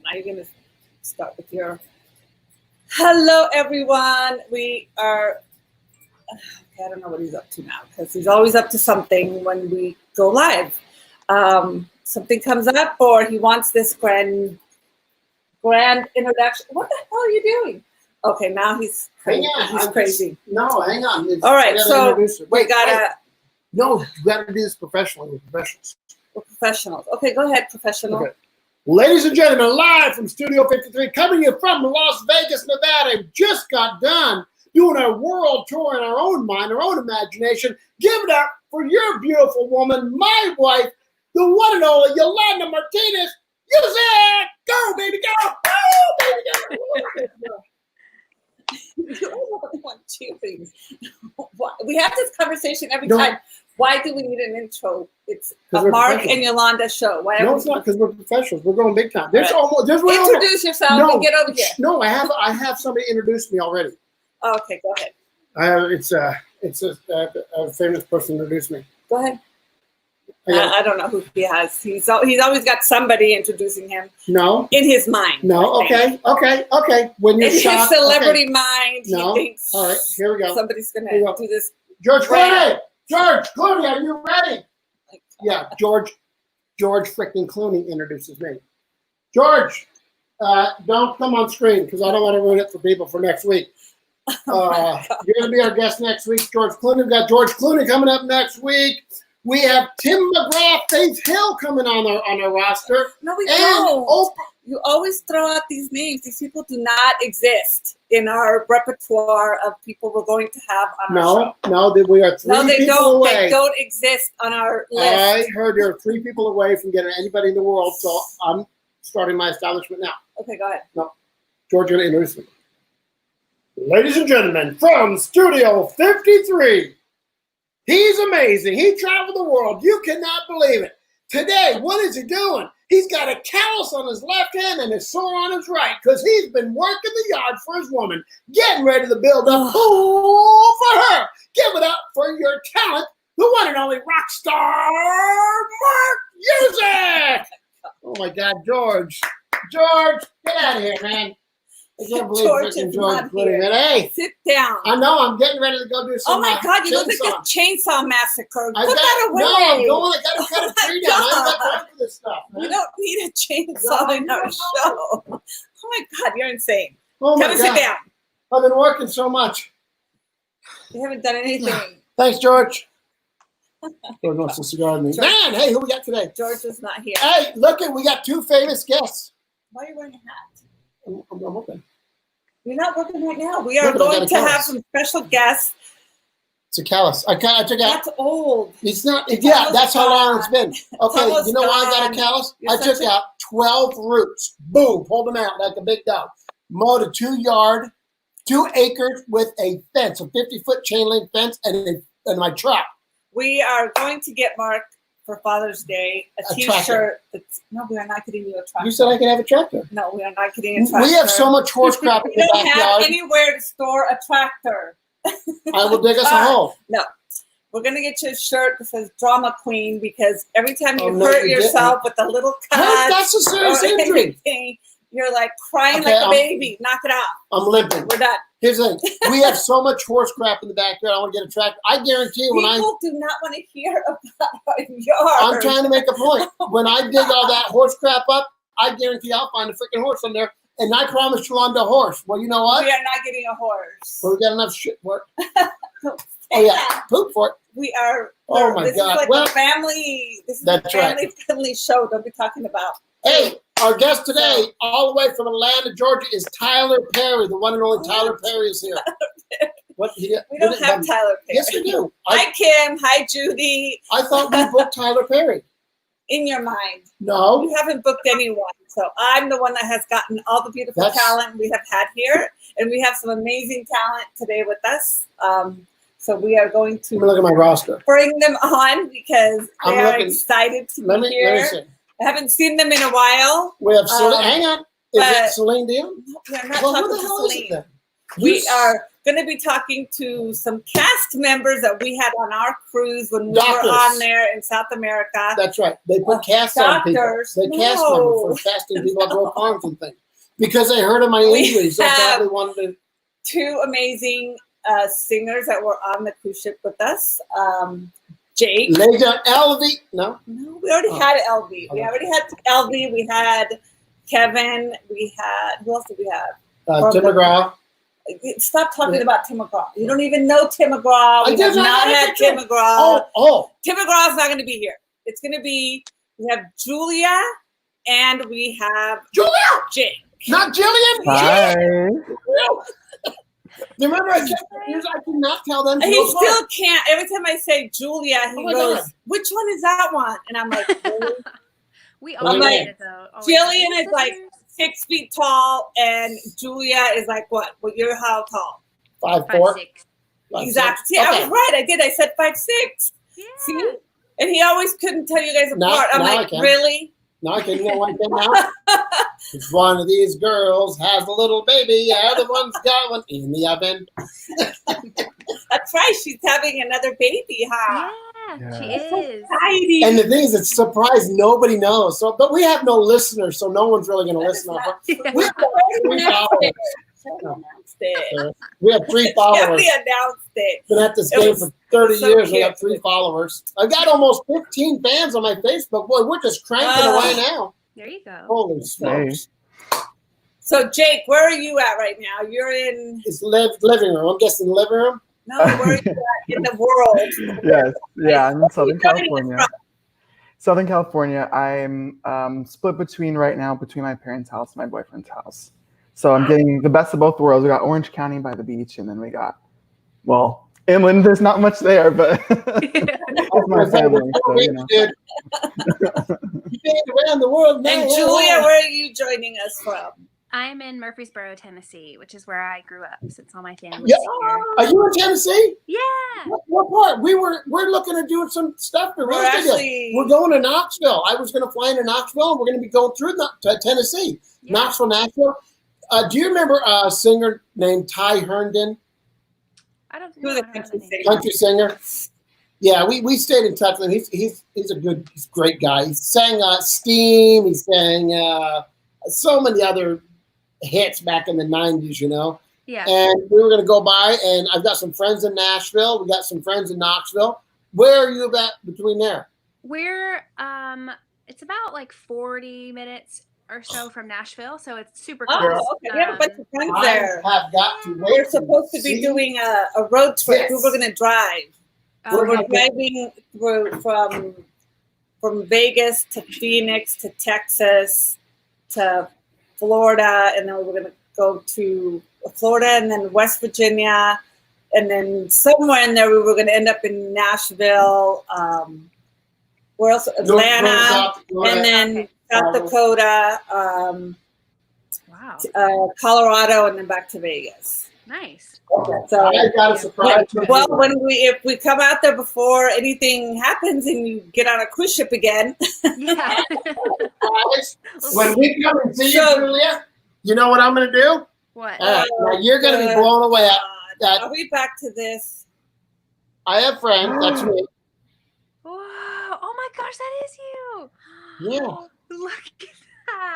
Now you're going to start with your hello, everyone. We are, I don't know what he's up to now because he's always up to something when we go live. Something comes up or he wants this grand introduction. What the hell are you doing? Okay, now he's crazy. He's crazy. No, hang on. All right, so we gotta. No, you gotta do this professionally. We're professionals. We're professionals. Okay, go ahead, professional. Okay. Ladies and gentlemen, live from Studio 53, coming to you from Las Vegas, Nevada. Just got done doing our world tour in our own mind, our own imagination. Give it up for your beautiful woman, my wife, the one and only Yolanda Martinez. Use it! Go, baby, go! Go, baby, go! You only want cheering. We have this conversation every time. Why do we need an intro? It's a Mark and Yolanda show. Why no, it's not because we're professionals. We're going big time. There's introduce yourself and get over here. No, I have somebody introduce me already. Oh, okay, go ahead. It's a famous person introduced me. Go ahead. I don't know who he has. He's always got somebody introducing him. No. In his mind. No. Okay. When you're in his celebrity mind, no. He thinks. All right. Here we go. Somebody's gonna do this. George Clooney. George Clooney, are you ready? Yeah. George freaking Clooney introduces me. George, don't come on screen because I don't want to ruin it for people for next week. You're gonna be our guest next week, George Clooney. We've got George Clooney coming up next week. We have Tim McGraw, Faith Hill coming on our roster. No, we don't. Oprah. You always throw out these names. These people do not exist in our repertoire of people we're going to have on our show. No, we are three people away. They don't exist on our list. I heard there are 3 people away from getting anybody in the world, so I'm starting my establishment now. Okay, go ahead. No, George, you're going to introduce me. Ladies and gentlemen, from Studio 53. He's amazing. He traveled the world. You cannot believe it. Today, what is he doing? He's got a callus on his left hand and a sore on his right because he's been working the yard for his woman, getting ready to build a pool for her. Give it up for your talent, the one and only rock star, Mark Music. Oh, my God, George. George, get out of here, man. I can't believe George putting it. Hey, sit down. I know. I'm getting ready to go do some. Oh my God! You look like a chainsaw massacre. Put that away. No, I'm going. I got to cut a tree down. I ain't got time for this stuff. Man. You don't need a chainsaw in our show. Oh my God! You're insane. Oh my God. Sit down. I've been working so much. You haven't done anything. Thanks, George. George wants a cigar with me. Man, hey, who we got today? George is not here. Hey, look, we got 2 famous guests. Why are you wearing a hat? I'm working. You're not working right now. We are going to have some special guests. It's a callus. I took out. That's old. It's not. Yeah, that's how long it's been. Okay, you know why I got a callus? I took out 12 roots. Boom, pulled them out like a big dog. Mowed a 2 acres with a fence, a 50-foot chain link fence, and my truck. We are going to get Mark for Father's Day a T-shirt. No, we are not getting you a tractor. You said I could have a tractor. No, we are not getting a tractor. We have so much horse crap in the backyard. We don't have anywhere to store a tractor. I will dig us a hole. No, we're gonna get you a shirt that says "Drama Queen" because every time you hurt yourself with a little cut, that's a serious injury. You're like crying like a baby. Knock it off. I'm limping. We're done. Here's the thing. We have so much horse crap in the backyard. I want to get a tractor. I guarantee you People do not want to hear about our yard. I'm trying to make a point. When I dig all that horse crap up, I guarantee I'll find a freaking horse in there. And I promised Yolanda a horse. Well, you know what? We are not getting a horse. Well, we got enough shit for it. Oh, yeah. Poop for it. We are. Oh, my this God. Is like a family. This is a family show. Don't be talking about. Hey, our guest today, all the way from Atlanta, Georgia, is Tyler Perry. The one and only Tyler Perry is here. We don't have Tyler Perry. Yes, we do. Hi, Kim. Hi, Judy. I thought we booked Tyler Perry. In your mind. No. You haven't booked anyone. So I'm the one that has gotten all the beautiful talent we have had here. And we have some amazing talent today with us. So we are going to look at my roster. Bring them on because they are excited to be here. Let me see. I haven't seen them in a while. We have Celine. Hang on. Is it Celine Dion? No, we're not talking to Celine. Then? We are going to be talking to some cast members that we had on our cruise when we Doctors. were on there in South America. That's right. They put casts on people. Doctors. They cast members for casting people that broke arms and things. Because they heard of my injuries, they probably wanted to. Two amazing singers that were on the cruise ship with us. Jake. Later, LV. No, We already had LV. We Okay. already had LV. We had Kevin. We had, who else did we have? Tim McGraw. Stop talking about Tim McGraw. You don't even know Tim McGraw. We have not had Tim McGraw. Oh. Tim McGraw is not going to be here. It's going to be, we have Julia and we have Julia! Jake. Not Jillian? Hi. Remember, I could not tell them. He still can't. Every time I say Julia, he Oh my goes, God. which one is that one? And I'm like, really? We I'm all like, did it though. Oh, Jillian wait, is like 6 feet tall and Julia is like what? Well, you're how tall? 5'4". 5'6". Exactly. See, I was right. I did. I said 5'6". Yeah. See? And he always couldn't tell you guys Now- apart. I'm now I like, can. really? Now I can know like that now. If one of these girls has a little baby, the other one's got one in the oven. That's right. She's having another baby, huh? Yeah, she Yeah. is. Exciting. And the thing is, it's a surprise. Nobody knows. So, but we have no listeners, so no one's really going to That is listen. not We true. have 3 followers. Announced it. We have 3 Yeah, followers. we announced it. Been at this It game was for 30 so years. We cute. got 3 followers. I got almost 15 fans on my Facebook. Boy, we're just cranking away now. There you go. Holy smokes! So, Jake, where are you at right now? You're in, It's living room. I'm guessing living room. no, where are you at in the world? Yes. Yeah, I'm in Southern Where are you California. from? Southern California. I'm split between my parents' house and my boyfriend's house. So I'm getting the best of both worlds. We got Orange County by the beach, and then we got, well, inland. There's not much there, but it's my family. So, you know. Dude. You've been around the world now. And Julia, where are you joining us from? I'm in Murfreesboro, Tennessee, which is where I grew up since all my family's Yeah. here. Are you in Tennessee? Yeah. What part? We're looking at doing some stuff for We're real estate. actually, We're going to Knoxville. I was going to fly into Knoxville, and we're going to be going through to Tennessee. Yeah. Knoxville, Nashville. Do you remember a singer named Ty Herndon, I don't Who's know. a I don't know country the name. singer? country singer? Yeah, we stayed in touch with him. He's a great guy. He sang Steam. He sang so many other hits back in the 90s, you know. Yeah. And we were going to go by, and I've got some friends in Nashville. We got some friends in Knoxville. Where are you at between there? We're it's about like 40 minutes or so from Nashville, so it's super close. Oh, okay. We have a bunch of friends I there. have got to wait. We're supposed to be see. doing a road trip. Yes. We were going to drive. Oh, We're We're gonna- driving through from Vegas to Phoenix to Texas to Florida, and then we were going to go to Florida and then West Virginia, and then somewhere in there we were going to end up in Nashville. Where else? Atlanta, South Dakota. and then Okay. South Dakota, wow. Colorado, and then back to Vegas. Nice. So. I got a surprise. for Well, you. if we come out there before anything happens and you get on a cruise ship again, Yeah. Surprise. When we come and see you, So- Julia, you know what I'm going to do? What? All right, now you're going to be good blown away. God. Are we back to this? I have friends. That's me. Wow. Oh my gosh, that is you. Yeah. Look at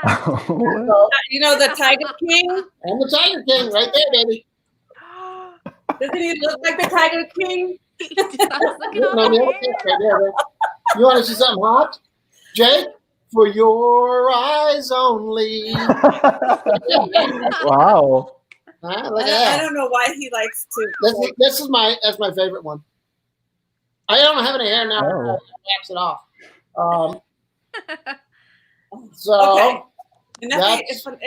that. What? You know the Tiger King? I'm the Tiger King right there, baby. Doesn't he look like the Tiger King? He does. Look at You all know, the right hair. there. You want to see something hot? Jake, for your eyes only. Wow. Huh? Look at I that. don't know why he likes to. That's my favorite one. I don't have any hair now. Oh. Wraps it off. So, Okay. And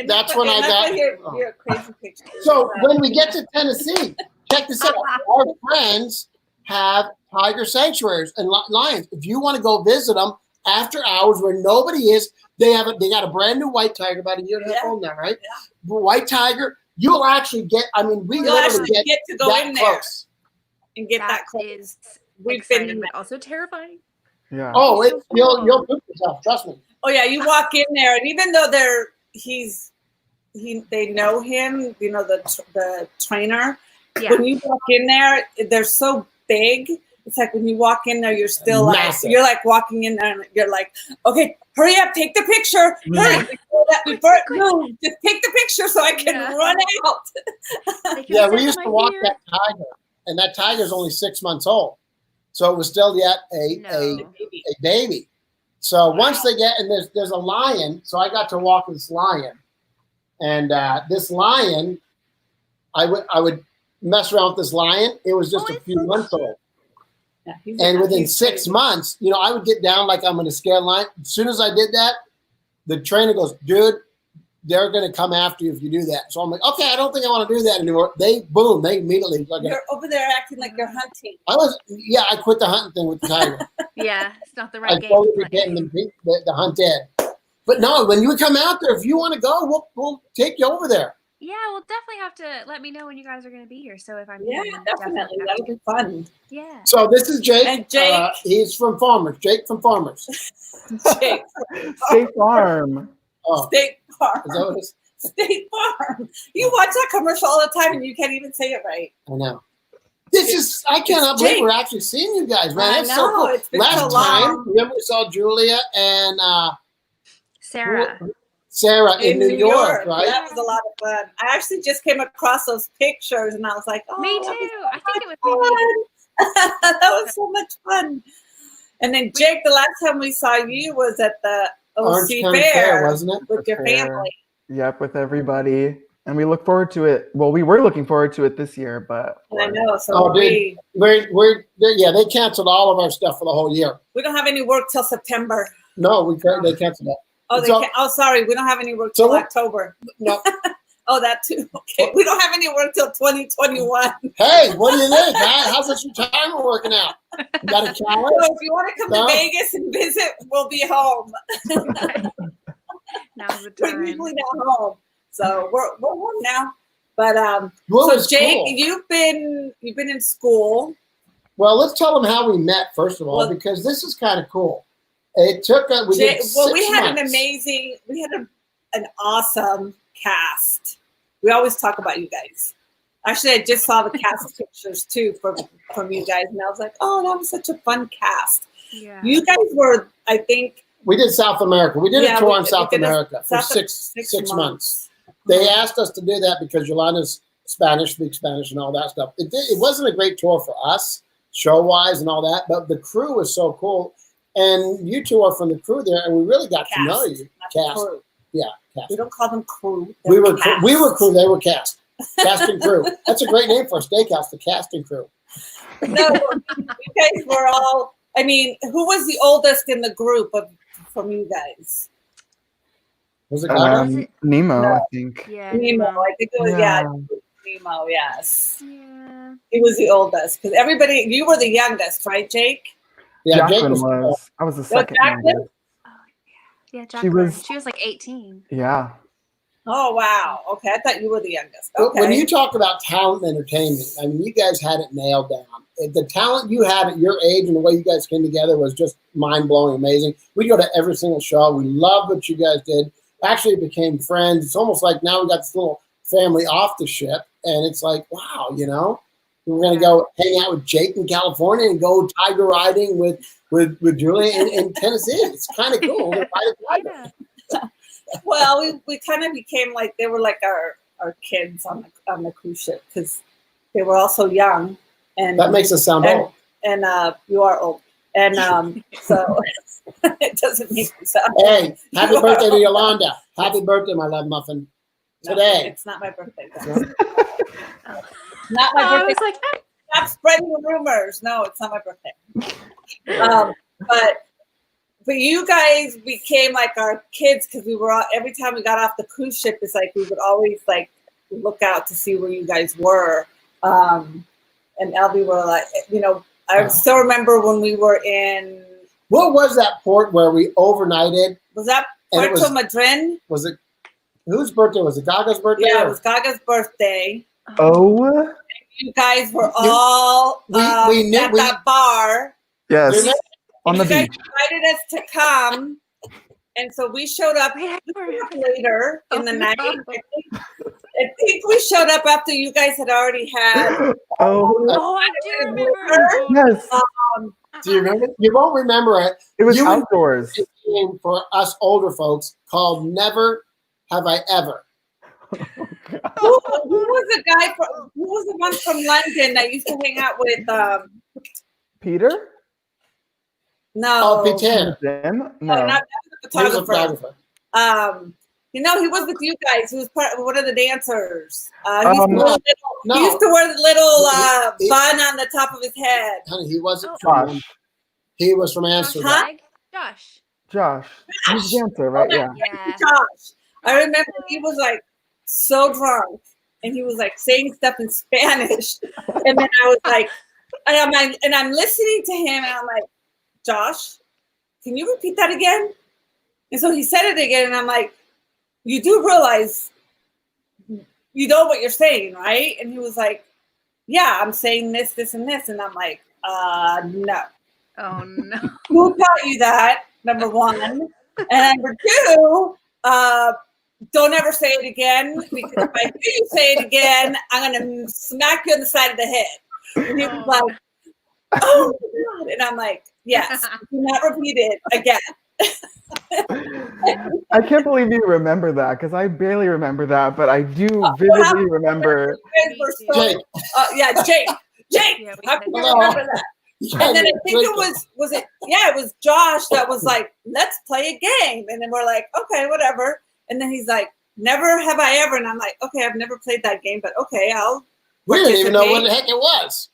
that's when I got- your crazy picture. so when we get to Tennessee, check this out. Our friends have tiger sanctuaries and lions. If you want to go visit them after hours where nobody is, they got a brand new white tiger about a year and a half Yeah. old now, right? The white tiger. You'll actually get. I mean, we You'll literally actually get get to go that in there close. and get that That close. is We've been exciting, in but also terrifying. Yeah. Oh, So cool. you'll poop yourself. Trust me. Oh yeah, you walk in there, and even though they know him, you know the trainer. Yeah. When you walk in there, they're so big. It's like when you walk in there, you're still Massive. like, you're like walking in there and you're like, okay, hurry up, take the picture. Hurry. Before it moves, just take the picture so I can Yeah. run out. They can Yeah, we sit used in to my walk ear. that tiger, and that tiger's only 6 months old, so it was still yet a No. baby. So once they get, and there's a lion, so I got to walk with this lion, and this lion, I would mess around with this lion. It was just Oh, a it's few so months old. Yeah, he's And within he's 6 months, I would get down like I'm going to scare lion. As soon as I did that, the trainer goes, dude, they're going to come after you if you do that. So I'm like, okay, I don't think I want to do that anymore. They immediately. You're over there acting like you're hunting. I quit the hunting thing with the tiger. Yeah, it's not the I right game. slowly to play. became the hunt dead. But no, when you come out there, if you want to go, we'll take you over there. Yeah, we'll definitely have to let me know when you guys are going to be here. So if I'm Yeah, here, definitely. have That'll to- be fun. Yeah. So this is Jake. And Jake. He's from Farmers. Jake from Farmers. Jake, State Farm. Oh, State Farm. is that what it is? State Farm. You watch that commercial all the time and you can't even say it right. I know. I cannot Jake. believe we're actually seeing you guys, man. I It's so know, cool. it's been Last so time, long. remember we saw Julia and Sarah. Sarah in New York, right? That was a lot of fun. I actually just came across those pictures and I was like, oh, Me that was too. I think it was maybe. fun. That was so much fun. And then Jake, the last time we saw you was at the Orange OC County Fair wasn't it? with your Fair. family. Yep, with everybody. And we look forward to it. Well, we were looking forward to it this year, but And I know. So Oh, dude. They canceled all of our stuff for the whole year. we don't have any work till September. No, they canceled that. Oh, So- sorry. We don't have any work So till what- October. No. Oh, that too. Okay. We don't have any work till 2021. Hey, what do you think? How's this retirement working out? You got a So challenge? if you want to come No. to Vegas and visit, we'll be home. Now's the We're time. usually not home. So we're home now. But What so was Jake, cool? you've been in school. Well, let's tell them how we met first of all, Well- because this is kind of cool. It took we Jake, did well, 6 we had months. an awesome cast. We always talk about you guys. Actually, I just saw the cast pictures too from you guys, and I was like, oh, that was such a fun cast. Yeah. You guys were, I think, We did South America. We did Yeah, a tour we- in we South did a America for South- six months. They asked us to do that because Yolanda's Spanish, speaks Spanish, and all that stuff. It wasn't a great tour for us, show-wise and all that, but the crew was so cool. And you two are from the crew there, and we really got to know you. not the Cast. crew. Yeah, cast. We don't call them crew. We they're were cast. crew, they were cast. Casting crew. That's a great name for a steakhouse, the casting crew. No, you guys were all. I mean, who was the oldest in the group from you guys? Was it Gaga? Nemo, No. I think. Yeah. Nemo. I think it was Yeah. Nemo. Yes, Yeah. he was the oldest because everybody. You were the youngest, right, Jake? Yeah, Jake Jacqueline was. was. I was the Was second Jacqueline? youngest. Yeah, Jacqueline. was- She was like 18. Yeah. Oh wow. Okay, I thought you were the youngest. But Okay. when you talk about talent and entertainment, I mean, you guys had it nailed down. The talent you had at your age and the way you guys came together was just mind-blowing, amazing. We go to every single show. We love what you guys did. Actually became friends. It's almost like now we got this little family off the ship, and it's like, wow, we're going to go hang out with Jake in California and go tiger riding with Julia in Tennessee. It's kind of cool. We're gonna ride a tiger. Yeah. Well, we kind of became like they were like our kids on the cruise ship because they were all so young, and That makes us sound old. and you are old, and so it doesn't make me sound. Hey, happy birthday to Yolanda. Happy birthday, my love muffin. No, Today. it's not my birthday. guys. Oh. Not my Oh, I birthday. was like, Stop spreading the rumors. No, it's not my birthday. But you guys became like our kids because we were all, every time we got off the cruise ship, it's like we would always like look out to see where you guys were. And Elby were like, I still remember when we were in. What was that port where we overnighted? Was that And it Puerto was- Madryn? Was it whose birthday? Was it Gaga's birthday? Yeah, or- it was Gaga's birthday. Oh, You guys were all we knew- at that bar. yes. Remember- On the You guys beach. invited us to come, and so we showed up wait, I remember. later in the Oh, night, no. I think we showed up after you guys had already had. Oh, Oh, I do remember. yes. Do you remember? You won't remember it. It was You outdoors. a game for us older folks called Never Have I Ever. Who was the guy from? Who was the one from London that used to hang out with? Peter? No, Oh, Peter. Jim? no, No. not the He was a photographer. photographer. He was with you guys. He was part of one of the dancers. No. He used to wear the little He- bun on the top of his head. Honey, he wasn't Oh. from. Josh. He was from Josh Amsterdam. Huh? Clegg? Josh. Josh. He's a dancer, right? Oh, Yeah. Yeah. Josh. I remember he was like so drunk, and he was like saying stuff in Spanish, and then I was like, and I'm listening to him, and I'm like, Josh, can you repeat that again? And so he said it again, and I'm like, you do realize you know what you're saying, right? And he was like, yeah, I'm saying this, this, and this. And I'm like, no. Oh no. Who taught you that? Number one. And number two, don't ever say it again. Because if I hear you say it again, I'm going to smack you on the side of the head. And he was like, oh my God. And I'm like, yes, do not repeat it again. I can't believe you remember that because I barely remember that, but I do vividly remember. You guys were so, Jake. yeah, Jake. Yeah, we How had can you Jake. remember that? And then I think it was Josh that was like, let's play a game. And then we're like, okay, whatever. And then he's like, never have I ever. And I'm like, okay, I've never played that game, but okay, I'll. We didn't even know what the heck it was.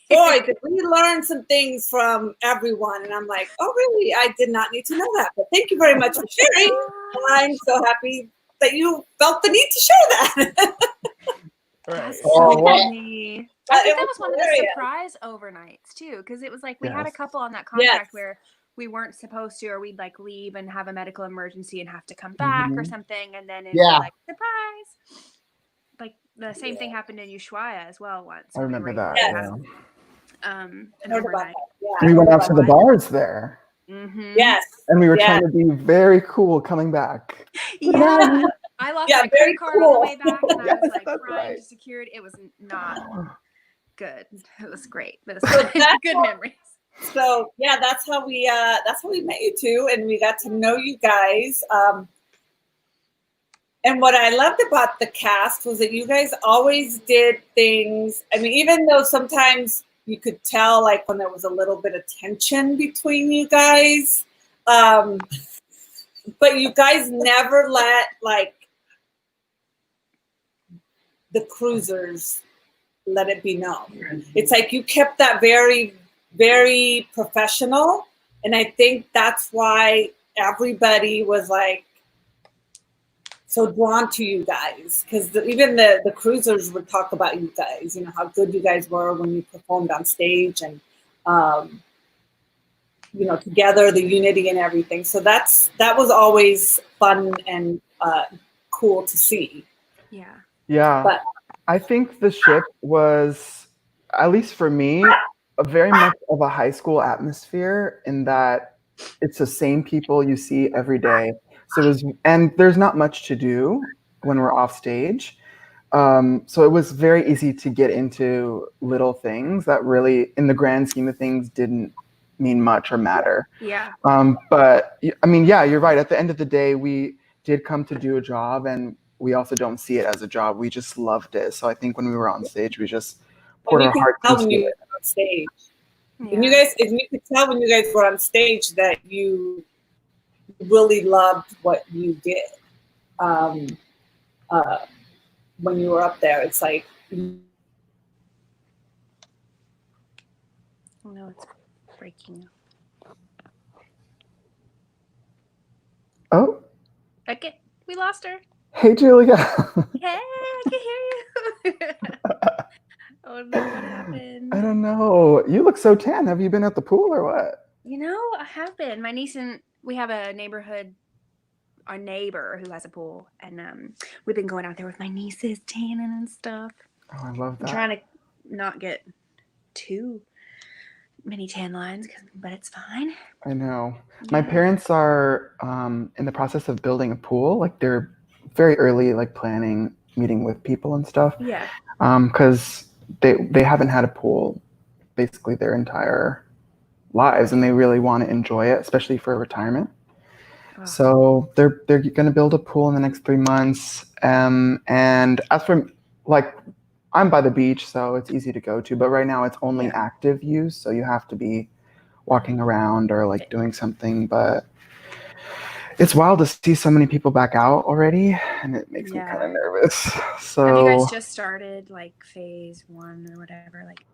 Boy, did we learn some things from everyone. And I'm like, oh, really? I did not need to know that. But thank you very much for sharing. I'm so happy that you felt the need to share that. That's Oh, so well, funny. I think It that was was one of the hilarious. surprise overnights too, because it was like we had a Yes. couple on that contract Yes. where we weren't supposed to, or we'd like leave and have a medical emergency and have to come back or Mhm. something, and then it Yeah. was like surprise. Like the same thing happened in Ushuaia as well once. I when we remember were able that. to Yes. have, Yeah. an Heard about overnight. that. Yeah, We I went heard out to about the that. bars there, Mm-hmm. Yes. and we were Yeah. trying to be very cool coming back. Yeah. I lost Yeah, my very credit card on the cool. way back, and I Yes, was like that's crying right. to security. It was not good. It was great, but So it's that's good what- memories. So yeah, that's how we met you two, and we got to know you guys. And what I loved about the cast was that you guys always did things. I mean, even though sometimes you could tell, like when there was a little bit of tension between you guys, but you guys never let like the cruisers let it be known. It's like you kept that very, very professional. And I think that's why everybody was like so drawn to you guys. Because even the cruisers would talk about you guys, you know, how good you guys were when you performed on stage and, you know, together, the unity and everything. So that was always fun and cool to see. Yeah. Yeah. But- I think the ship was, at least for me, a very much of a high school atmosphere in that it's the same people you see every day. So and there's not much to do when we're off stage. So it was very easy to get into little things that really, in the grand scheme of things, didn't mean much or matter. Yeah. But I mean, yeah, you're right. At the end of the day, we did come to do a job, and we also don't see it as a job. We just loved it. So I think when we were on stage, we just poured you our can hearts tell into when you it. were on stage. Yeah. And you could tell when you guys were on stage that you really loved what you did. When you were up there, it's like Oh no, it's breaking. Oh, Okay, we lost her. hey, Julia. Hey, I can hear you. Oh no, what happened? I don't know. You look so tan. Have you been at the pool or what? You know, I have been. My niece and we have a neighbor who has a pool, and we've been going out there with my nieces, tanning and stuff. Oh, I love I'm that. trying to not get too many tan lines, but it's fine. I know. My Yeah. parents are in the process of building a pool. Like they're very early, like planning meeting with people and stuff. Yeah. Because they haven't had a pool basically their entire lives, and they really want to enjoy it, especially for retirement. Oh. So they're going to build a pool in the next 3 months. And as for like, I'm by the beach, so it's easy to go to. But right now, it's only active use, so you have to be walking around or like doing something. But it's wild to see so many people back out already, and it makes me kind of nervous. So have you guys just started like phase 1 or whatever, like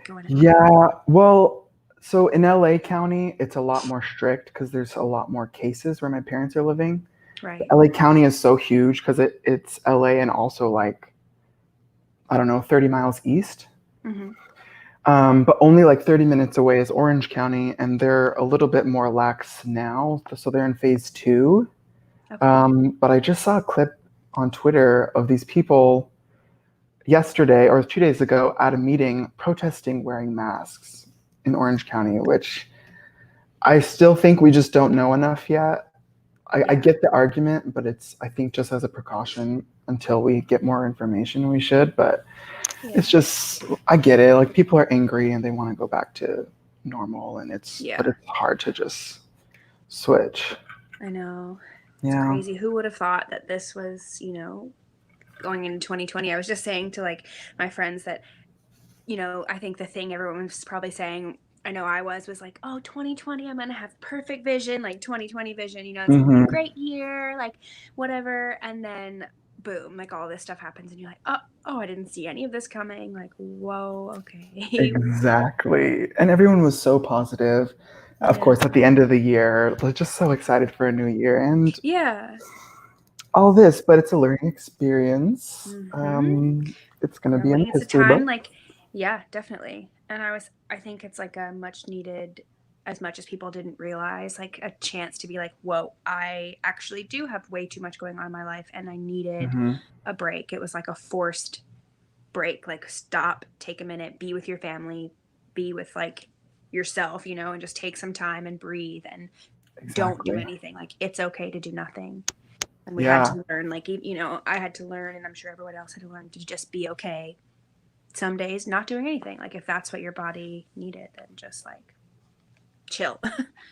going? Yeah, well, so in LA County, it's a lot more strict because there's a lot more cases where my parents are living. Right. LA County is so huge because it's LA and also like, I don't know, 30 miles east. Mm-hmm. But only like 30 minutes away is Orange County, and they're a little bit more lax now. So they're in phase 2. Okay. But I just saw a clip on Twitter of these people yesterday or 2 days ago at a meeting protesting wearing masks in Orange County, which I still think we just don't know enough yet. I get the argument, but I think just as a precaution until we get more information, we should. But it's just, I get it. Like, people are angry and they want to go back to normal, and but it's hard to just switch. I know. It's crazy. Who would have thought that this was, going into 2020? I was just saying to like my friends that, I think the thing everyone was probably saying, I know I was like, oh, 2020, I'm going to have perfect vision, like 2020 vision, it's going to be a great year, like whatever. And then boom, like all this stuff happens and you're like, oh, I didn't see any of this coming. Like, whoa, okay. Exactly. And everyone was so positive. Of course, at the end of the year, we're just so excited for a new year and all this, but it's a learning experience. It's going to be in the history book. Like, yeah, definitely. And I think it's like a much needed, as much as people didn't realize, like a chance to be like, whoa, I actually do have way too much going on in my life and I needed a break. It was like a forced break, like stop, take a minute, be with your family, be with like yourself, and just take some time and breathe and don't do anything. Like, it's okay to do nothing. And we had to learn, like, I had to learn, and I'm sure everyone else had to learn to just be okay some days not doing anything. Like, if that's what your body needed, then just like chill.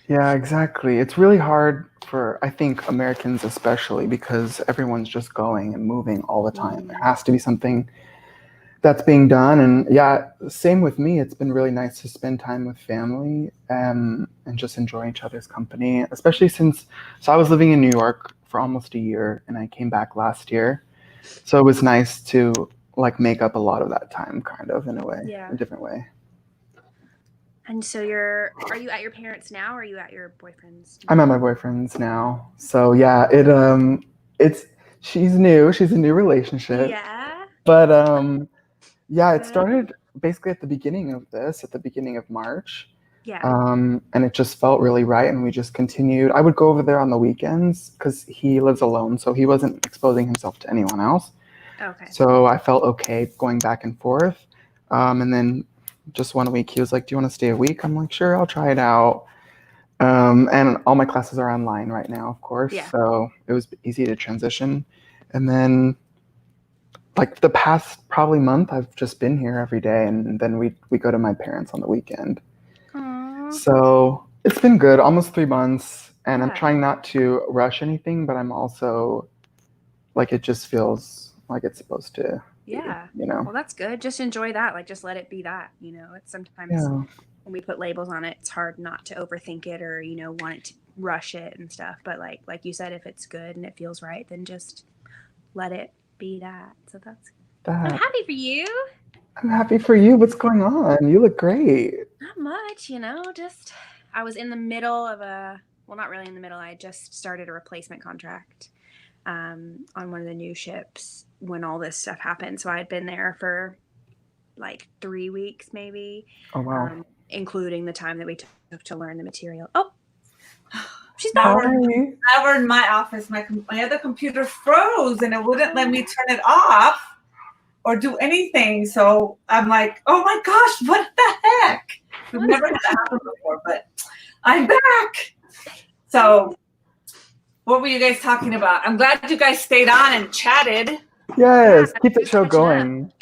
Yeah, exactly. It's really hard for, I think, Americans especially, because everyone's just going and moving all the time. There has to be something that's being done. And same with me. It's been really nice to spend time with family and just enjoy each other's company, especially so I was living in New York for almost a year and I came back last year. So it was nice to like make up a lot of that time, kind of, in a way, a different way. And so are you at your parents' now or are you at your boyfriend's? I'm at my boyfriend's now. So she's new. She's a new relationship. Yeah. But it started basically at the beginning of March. Yeah. And it just felt really right. And we just continued. I would go over there on the weekends because he lives alone. So he wasn't exposing himself to anyone else. Okay. So I felt okay going back and forth. And then just 1 week, he was like, do you want to stay a week? I'm like, sure, I'll try it out. And all my classes are online right now, of course. Yeah. So it was easy to transition. And then like the past probably month, I've just been here every day. And then we go to my parents on the weekend. Aww. So it's been good, almost 3 months. And I'm trying not to rush anything, but I'm also like, it just feels like it's supposed to. Yeah. Well, that's good. Just enjoy that. Like, just let it be that, it's sometimes when we put labels on it, it's hard not to overthink it or, want it to rush it and stuff. But like you said, if it's good and it feels right, then just let it be that. So that's good. I'm happy for you. I'm happy for you. What's going on? You look great. Not much, just I was in the middle of not really in the middle. I just started a replacement contract on one of the new ships when all this stuff happened. So I had been there for like 3 weeks, maybe. Oh, wow. Including the time that we took to learn the material. Oh, she's back. Over in my office, my other computer froze and it wouldn't let me turn it off or do anything. So I'm like, oh my gosh, what the heck? We've never had that happen before, but I'm back. So what were you guys talking about? I'm glad you guys stayed on and chatted. Yes, Yeah, keep the just show catching up. going.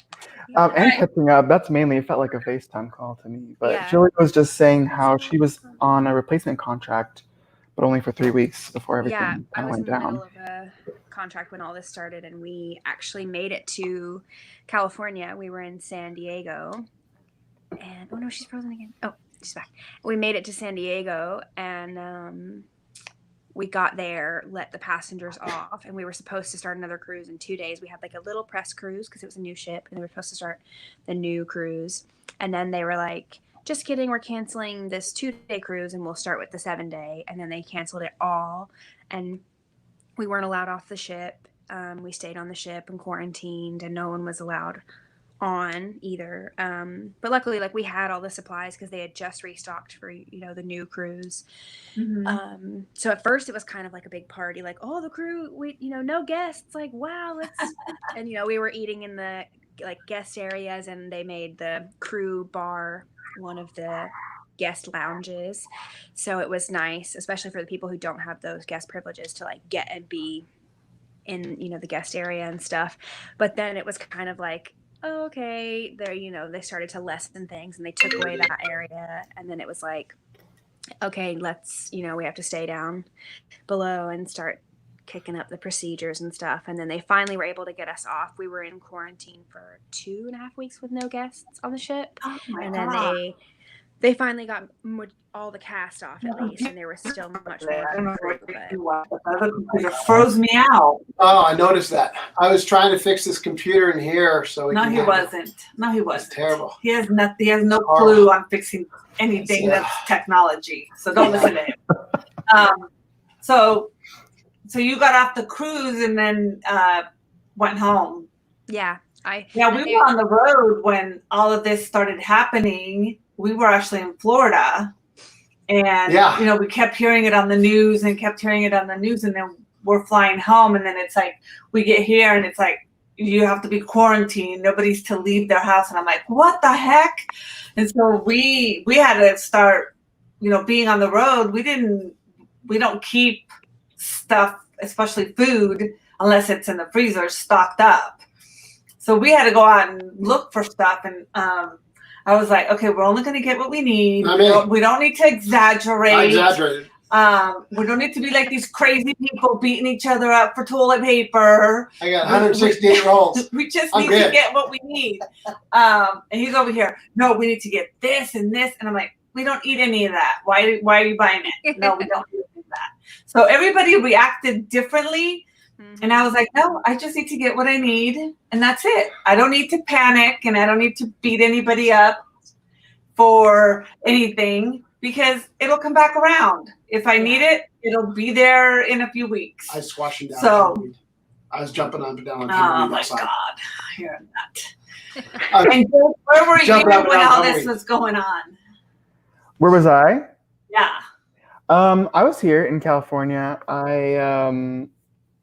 Yeah. And catching up, that's mainly, it felt like a FaceTime call to me. But Yeah. Julie was just saying how she was on a replacement contract, but only for 3 weeks before everything Yeah, I kind of was in went the down. middle of a contract when all this started, and we actually made it to California. We were in San Diego, and oh no, she's frozen again. Oh, she's back. We made it to San Diego, and we got there, let the passengers off, and we were supposed to start another cruise in 2 days. We had like a little press cruise because it was a new ship, and they were supposed to start the new cruise. And then they were like, just kidding, we're canceling this 2-day cruise and we'll start with the 7-day. And then they canceled it all. And we weren't allowed off the ship. We stayed on the ship and quarantined, and no one was allowed on either. But luckily, like, we had all the supplies because they had just restocked for, the new cruise. So at first it was kind of like a big party, like, oh, the crew, we, no guests, like, wow, let's, and, we were eating in the like guest areas, and they made the crew bar one of the guest lounges. So it was nice, especially for the people who don't have those guest privileges, to like get and be in, the guest area and stuff. But then it was kind of like, oh, okay, they started to lessen things and they took away that area. And then it was like, okay, let's, we have to stay down below and start kicking up the procedures and stuff. And then they finally were able to get us off. We were in quarantine for 2.5 weeks with no guests on the ship. Oh my And then God. they finally got all the cast off at least, and there was still much more I don't know crew, what but you want, but the other computer froze me out. Oh, I noticed that. I was trying to fix this computer in here, so we No, can he have it. wasn't. No, he It's wasn't. terrible. He has nothing. He has no Horrible. clue on fixing anything Yeah. that's technology. So don't listen to him. So you got off the cruise and then went home. yeah, We were on the road when all of this started happening. We were actually in Florida, and Yeah. we kept hearing it on the news and then we're flying home, and then it's like we get here and it's like you have to be quarantined. Nobody's to leave their house, and I'm like, what the heck? And so we had to start, being on the road. We don't keep stuff, especially food, unless it's in the freezer stocked up. So we had to go out and look for stuff, and I was like, okay, we're only going to get what we need. We don't need to exaggerate. I exaggerated. We don't need to be like these crazy people beating each other up for toilet paper. I got 168 rolls. We just I'm need good. to get what we need. And he's over here, no, we need to get this and this. And I'm like, we don't eat any of that. Why are you buying it? No, we don't eat any of that. So everybody reacted differently. And I was like, no, I just need to get what I need, and that's it. I don't need to panic, and I don't need to beat anybody up for anything, because it'll come back around. If I need it, it'll be there in a few weeks. I was squashing down. So, I was jumping up and down on oh tumbleweed my outside. God, you're a nut. And where were you Jumping up and when down all this tumbleweed. was going on? Where was I? Yeah. I was here in California.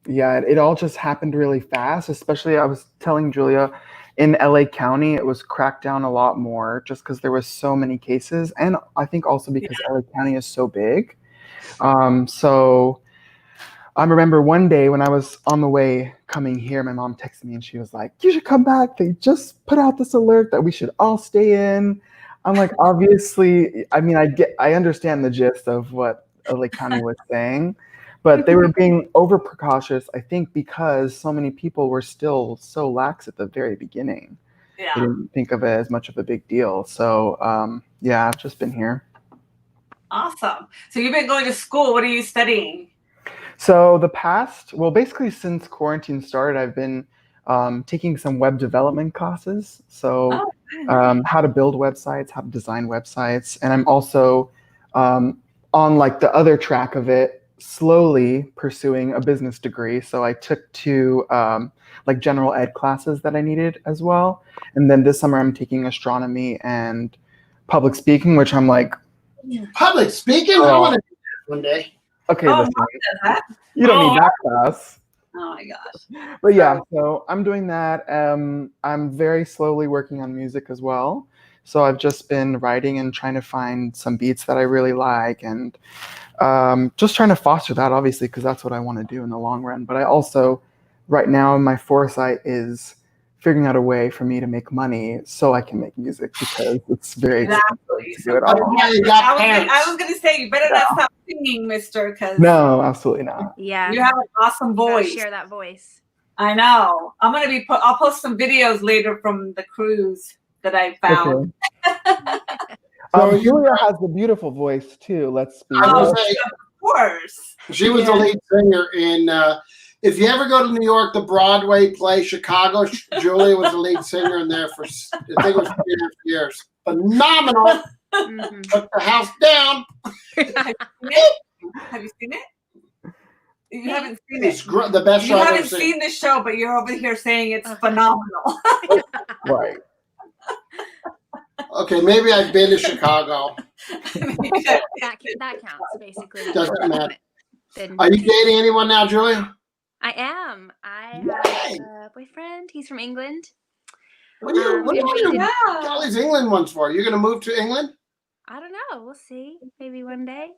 It all just happened really fast. Especially, I was telling Julia, in LA County, it was cracked down a lot more just because there was so many cases, and I think also because LA County is so big. So I remember one day when I was on the way coming here, my mom texted me and she was like, "You should come back. They just put out this alert that we should all stay in." I'm like, obviously, I mean, I understand the gist of what LA County was saying, but they were being over precautious, I think, because so many people were still so lax at the very beginning. Yeah. They didn't think of it as much of a big deal. So, I've just been here. Awesome. So you've been going to school. What are you studying? So basically since quarantine started, I've been taking some web development classes. So how to build websites, how to design websites. And I'm also on like the other track of it, slowly pursuing a business degree. So I took 2 like general ed classes that I needed as well. And then this summer I'm taking astronomy and public speaking, which I'm like, Public speaking? I want to do that one day. okay, Oh, listen, Mom does that? you don't need that class. Oh my gosh. But yeah, so I'm doing that. I'm very slowly working on music as well. So I've just been writing and trying to find some beats that I really like, and just trying to foster that, obviously, because that's what I want to do in the long run. But I also right now my foresight is figuring out a way for me to make money so I can make music because it's very expensive to do it all. I was gonna say you better not stop singing, mister, because No, absolutely not. Yeah. you have an awesome Gotta voice. share that voice. I know. I'll post some videos later from the cruise that I found. Okay. So Julia has a beautiful voice too. Let's be I was real. saying, Of course. she was the lead singer in. If you ever go to New York, the Broadway play Chicago, Julia was the lead singer in there for, I think it was 3 years. Phenomenal. Mhm. Took the house down. Have you seen it? You haven't seen It's it. the best You show I've haven't ever seen. seen the show, but you're over here saying it's phenomenal. Right. Okay, maybe I've been to Chicago. That counts basically. Doesn't matter. Been- Are you dating anyone now, Julia? I am. I have a boyfriend. He's from England. What are you Yeah. all these England ones for? You're going to move to England? I don't know. We'll see. Maybe one day.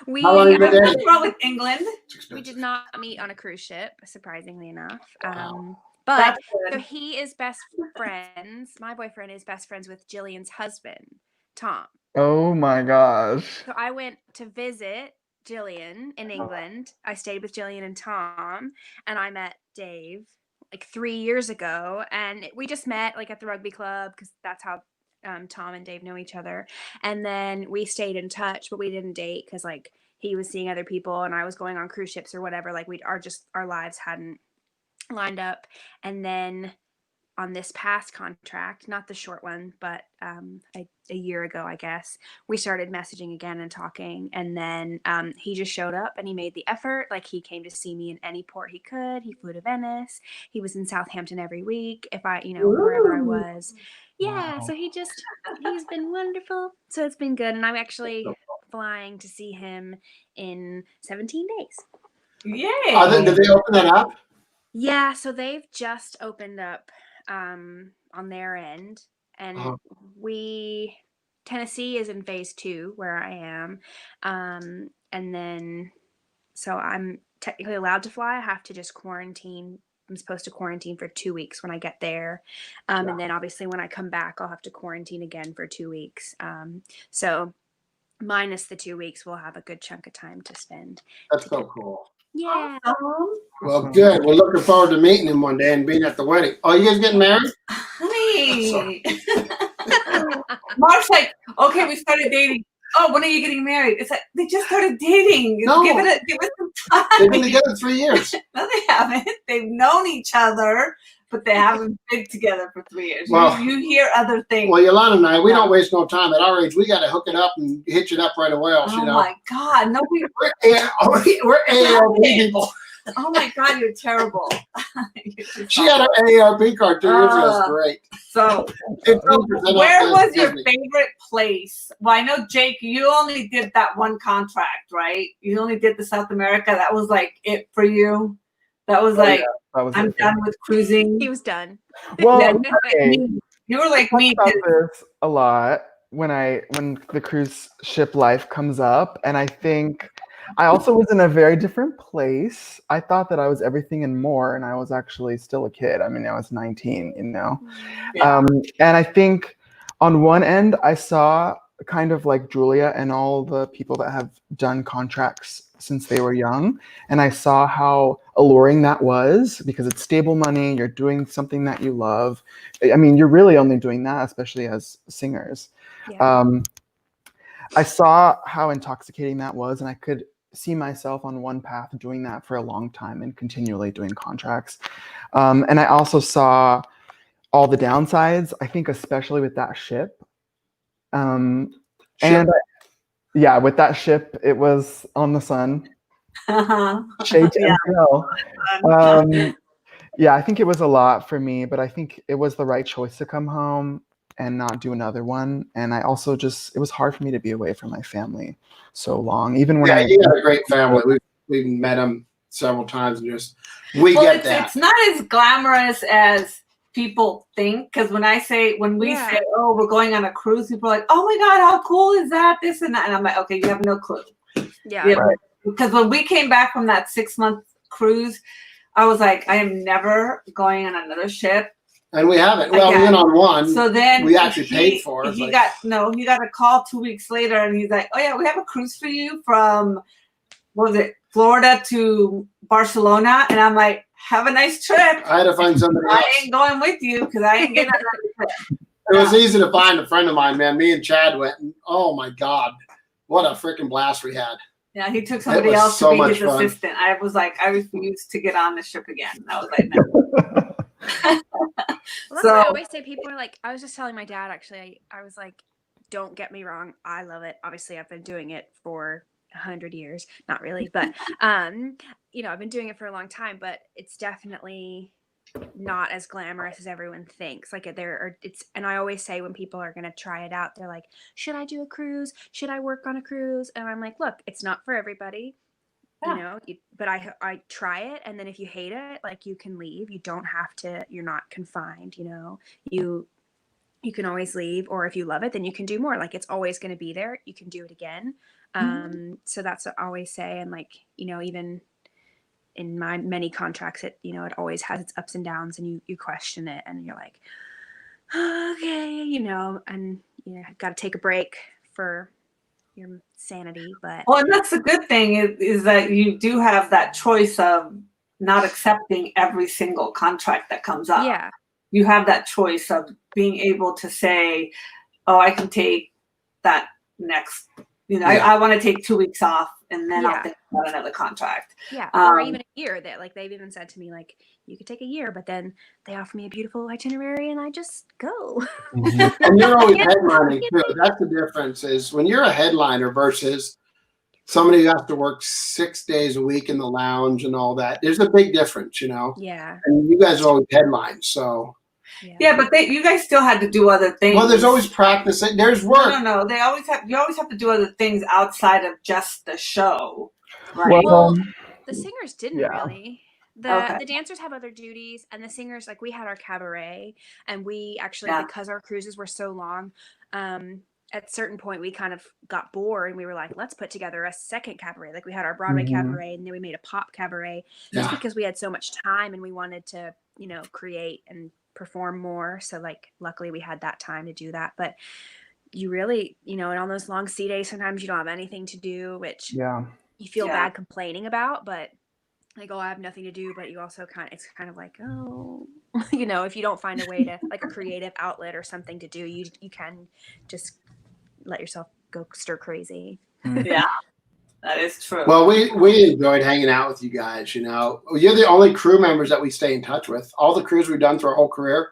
we How long have you been What's dating? wrong with England? we did not meet on a cruise ship, surprisingly enough. Wow. But That's so good. he is best friends. My boyfriend is best friends with Jillian's husband, Tom. Oh my gosh. So I went to visit Jillian in England. I stayed with Jillian and Tom, and I met Dave like 3 years ago, and we just met like at the rugby club because that's how Tom and Dave know each other. And then we stayed in touch, but we didn't date because like he was seeing other people and I was going on cruise ships or whatever. Like our lives hadn't lined up. And then on this past contract, not the short one, but a year ago, I guess, we started messaging again and talking. And then he just showed up and he made the effort. Like he came to see me in any port he could. He flew to Venice. He was in Southampton every week. If I, wherever I was. Yeah. Wow. So he's been wonderful. So it's been good. And I'm actually flying to see him in 17 days. Yay. Did they open that up? Yeah. So they've just opened up on their end, and Tennessee is in phase 2 where I am, and then so I'm technically allowed to fly. I have to just quarantine. I'm supposed to quarantine for 2 weeks when I get there, and then obviously when I come back I'll have to quarantine again for 2 weeks, so minus the 2 weeks we'll have a good chunk of time to spend. That's so cool. Yeah. Well, good. We're looking forward to meeting him one day and being at the wedding. Oh, you guys getting married? Honey. Mark's like, okay, we started dating. Oh, when are you getting married? It's like they just started dating. No. Give it some time. They've been together 3 years. No, they haven't. They've known each other, but they haven't been together for 3 years. Well- you hear other things. Well, Yolanda and I, we don't waste no time. At our age, we got to hook it up and hitch it up right away. Else, Oh my God! No, We're AARP people. oh my God, you're terrible. She had an AARP card 2 years ago. It's great. So, 15% off where was your Disney. favorite place? Well, I know Jake, you only did that one contract, right? You only did the South America. That was like it for you. That was like, That was I'm it. done with cruising. He was done. Well, Yeah, okay. you were like I me. talk about this a lot when the cruise ship life comes up, and I think I also was in a very different place. I thought that I was everything and more, and I was actually still a kid. I mean, I was 19, Yeah. and I think on one end I saw kind of like Julia and all the people that have done contracts since they were young, and I saw how alluring that was because it's stable money. You're doing something that you love. I mean, you're really only doing that, especially as singers. Yeah. I saw how intoxicating that was, and I could see myself on one path doing that for a long time and continually doing contracts. And I also saw all the downsides, I think, especially with that ship. And yeah, with that ship, it was on the sun. Shade to MCL. Yeah, I think it was a lot for me, but I think it was the right choice to come home and not do another one. And I also it was hard for me to be away from my family so long. Even when You got a great family. We've met them several times and we get that. It's not as glamorous as people think, because when we say, oh, we're going on a cruise, people are like, oh my God, how cool is that? This and that. And I'm like, okay, you have no clue. Yeah. Because when we came back from that 6-month cruise, I was like, I am never going on another ship. And we haven't. Well, we Again. went on one. So then we actually paid for it. He but- got a call 2 weeks later, and he's like, "Oh yeah, we have a cruise for you from, what was it, Florida to Barcelona?" And I'm like, "Have a nice trip. I had to find somebody else. I ain't going with you because I ain't getting on another trip." It was easy to find a friend of mine, man. Me and Chad went, and oh my God, what a freaking blast we had. Yeah, he took somebody was else so to be much his fun. assistant. I was like, I refused to get on the ship again. I was like, no. Well, that's So- what I always say. People are like, I was just telling my dad, actually, I was like, don't get me wrong. I love it. Obviously, I've been doing it for 100 years. Not really, but, you know, I've been doing it for a long time, but it's definitely not as glamorous as everyone thinks. Like and I always say when people are going to try it out, they're like, should I do a cruise? Should I work on a cruise? And I'm like, look, it's not for everybody. Yeah. You know, but I try it, and then if you hate it, like, you can leave. You don't have to. You're not confined. You know, you can always leave, or if you love it, then you can do more. Like, it's always going to be there. You can do it again. So that's what I always say. And like, you know, even in my many contracts, it always has its ups and downs, and you question it, and you're like, okay, you know, and got to take a break for your sanity. But Well, and that's the good thing is that you do have that choice of not accepting every single contract that comes up. yeah, You have that choice of being able to say, oh, I can take that next, Yeah. I want to take 2 weeks off, and then Yeah. I'll think about another contract. yeah, or Um, even a year. That, like, they've even said to me, like, you could take a year, but then they offer me a beautiful itinerary, and I just go. And you're always headlining too. That's the difference is when you're a headliner versus somebody who has to work 6 days a week in the lounge and all that. There's a big difference, you know. Yeah, And you guys are always headlines, so Yeah, but you guys still had to do other things. well, there's always practice. There's work. No. You always have to do other things outside of just the show, right? Well, the singers didn't Yeah. really. Okay. The dancers have other duties, and the singers, like, we had our cabaret, and we actually, Yeah. because our cruises were so long, at a certain point we kind of got bored, and we were like, let's put together a second cabaret. Like, we had our Broadway Mhm. cabaret, and then we made a pop cabaret, just Yeah. because we had so much time and we wanted to, create and perform more. So, like, luckily we had that time to do that. But you really, and on those long sea days, sometimes you don't have anything to do, which yeah. you feel Yeah. bad complaining about, but like, oh, I have nothing to do. But you also it's kind of like, oh, if you don't find a way to, like, a creative outlet or something to do, you can just let yourself go stir crazy. Yeah, that is true. Well, we enjoyed hanging out with you guys. You know, you're the only crew members that we stay in touch with. All the crews we've done through our whole career,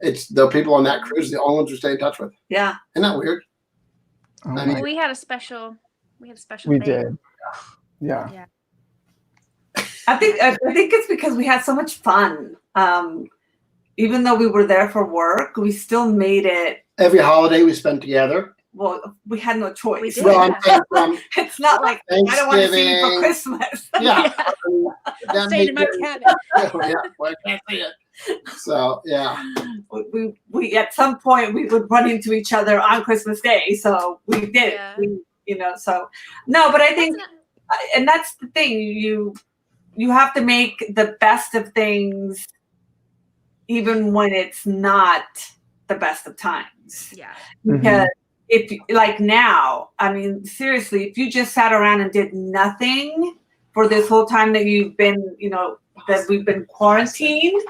it's the people on that cruise, the only ones we stay in touch with. Yeah. Isn't that weird? Oh I mean- my- We had a special we thing. did. Yeah. I think it's because we had so much fun. Even though we were there for work, we still made it. Every holiday we spent together. Well, we had no choice. We did. Well, I'm saying from It's not like I don't want to see you for Thanksgiving. Christmas. Yeah. I stayed in my cabin. Yeah, well, I can't see it. So yeah, we at some point we would run into each other on Christmas Day, so we did. Yeah. So no, but I think, and that's the thing, you have to make the best of things, even when it's not the best of times. Yeah. Because if like now, I mean, seriously, if you just sat around and did nothing for this whole time that you've been, that we've been quarantined,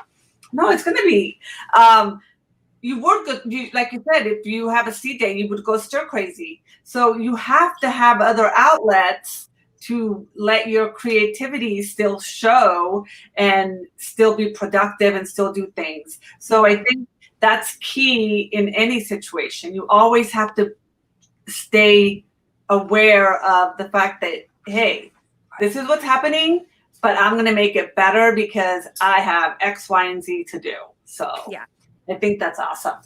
no, it's going to be, you work good. Like you said, if you have a sea day, you would go stir crazy. So you have to have other outlets to let your creativity still show and still be productive and still do things. So I think that's key in any situation. You always have to stay aware of the fact that, hey, this is what's happening, but I'm going to make it better because I have X, Y, and Z to do. So Yeah. I think that's awesome.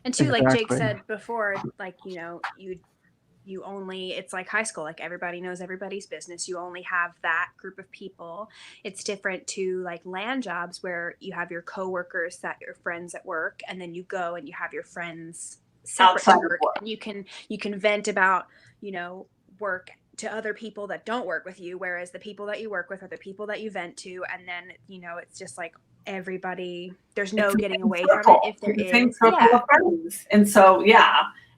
And too, like Jake Exactly. said before, like, you only, it's like high school, like everybody knows everybody's business. You only have that group of people. It's different to like land jobs where you have your coworkers, that your friends at work, and then you go and you have your friends separate Outside to of work. work. And you can vent about, work to other people that don't work with you, whereas the people that you work with are the people that you vent to, and then it's just like everybody, there's no getting away from it if there the same is. circle of friends. And so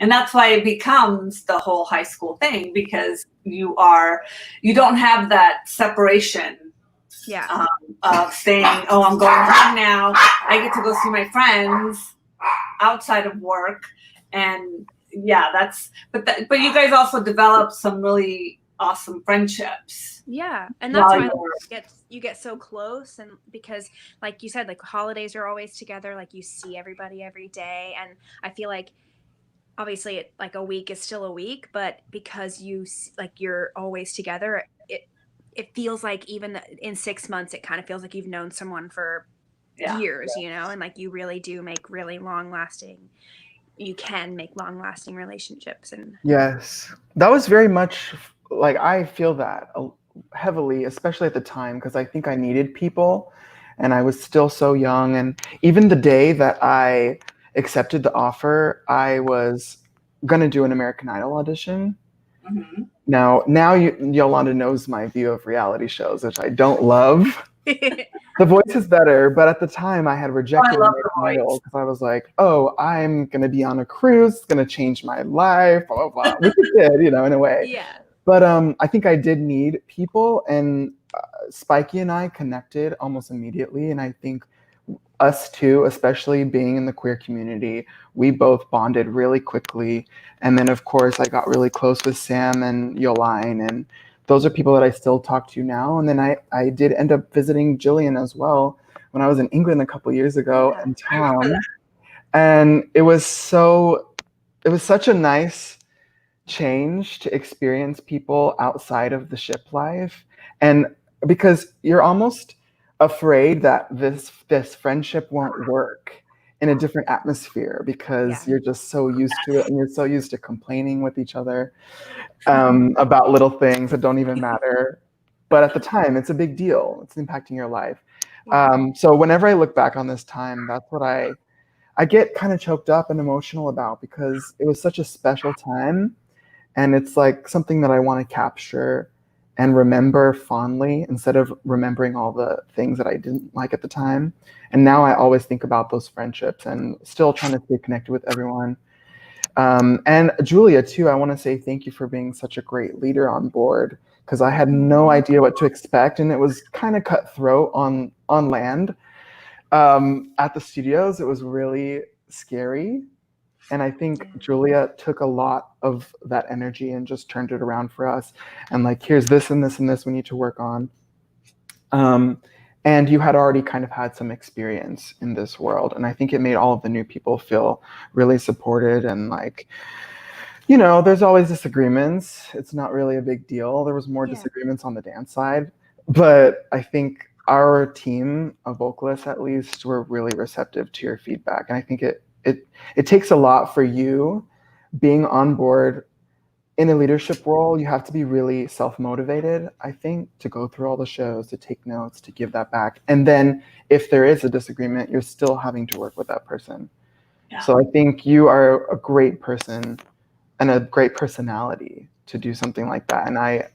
and that's why it becomes the whole high school thing, because you don't have that separation of saying, oh, I'm going home now, I get to go see my friends outside of work. And but you guys also develop some really awesome friendships. Yeah, and that's why you get so close, and because like you said, like holidays are always together, like you see everybody every day, and I feel like obviously like a week is still a week, but because you're always together, it feels like even in 6 months it kind of feels like you've known someone for years, and like you really do make really you can make long-lasting relationships. And yes, that was very much like, I feel that heavily, especially at the time, because I think I needed people and I was still so young. And even the day that I accepted the offer, I was going to do an American Idol audition. Mm-hmm. Now Yolanda knows my view of reality shows, which I don't love. The Voice is better, but at the time I had rejected American Idol because I was like, oh, I'm going to be on a cruise. It's going to change my life, blah, blah, blah. Which it did, in a way. Yeah. But I think I did need people, and Spiky and I connected almost immediately. And I think us two, especially being in the queer community, we both bonded really quickly. And then, of course, I got really close with Sam and Yoline, and those are people that I still talk to now. And then I did end up visiting Jillian as well when I was in England a couple years ago, and Tom. And it was such a nice change to experience people outside of the ship life. And because you're almost afraid that this friendship won't work in a different atmosphere, because you're just so used to it, and you're so used to complaining with each other about little things that don't even matter. But at the time, it's a big deal. It's impacting your life. So whenever I look back on this time, that's what I get kind of choked up and emotional about, because it was such a special time. And it's like something that I want to capture and remember fondly, instead of remembering all the things that I didn't like at the time. And now I always think about those friendships and still trying to stay connected with everyone. And Julia, too, I want to say thank you for being such a great leader on board, because I had no idea what to expect. And it was kind of cutthroat on land. At the studios, it was really scary. And I think Julia took a lot of that energy and just turned it around for us. And like, here's this and this and this we need to work on. And you had already kind of had some experience in this world. And I think it made all of the new people feel really supported. And like, there's always disagreements. It's not really a big deal. There was more disagreements on the dance side. But I think our team of vocalists, at least, were really receptive to your feedback. And I think it takes a lot for you being on board in a leadership role. You have to be really self-motivated, I think, to go through all the shows, to take notes, to give that back. And then if there is a disagreement, you're still having to work with that person. Yeah. So I think you are a great person and a great personality to do something like that. And I,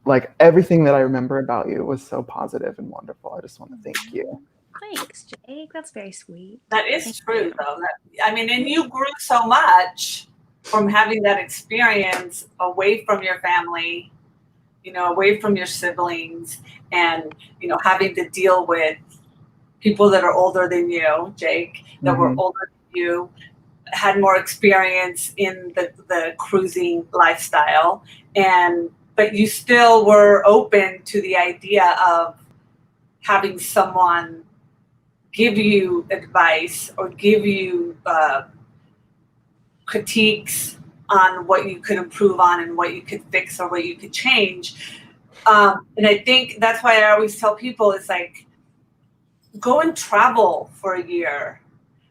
like, everything that I remember about you was so positive and wonderful. I just want to thank you. Thanks, Jake. That's very sweet. That is true, though. And you grew so much from having that experience away from your family, away from your siblings, and, having to deal with people that are older than you, Jake, that were older than you, had more experience in the cruising lifestyle. But you still were open to the idea of having someone give you advice or give you critiques on what you could improve on and what you could fix or what you could change. And I think that's why I always tell people, it's like, go and travel for a year.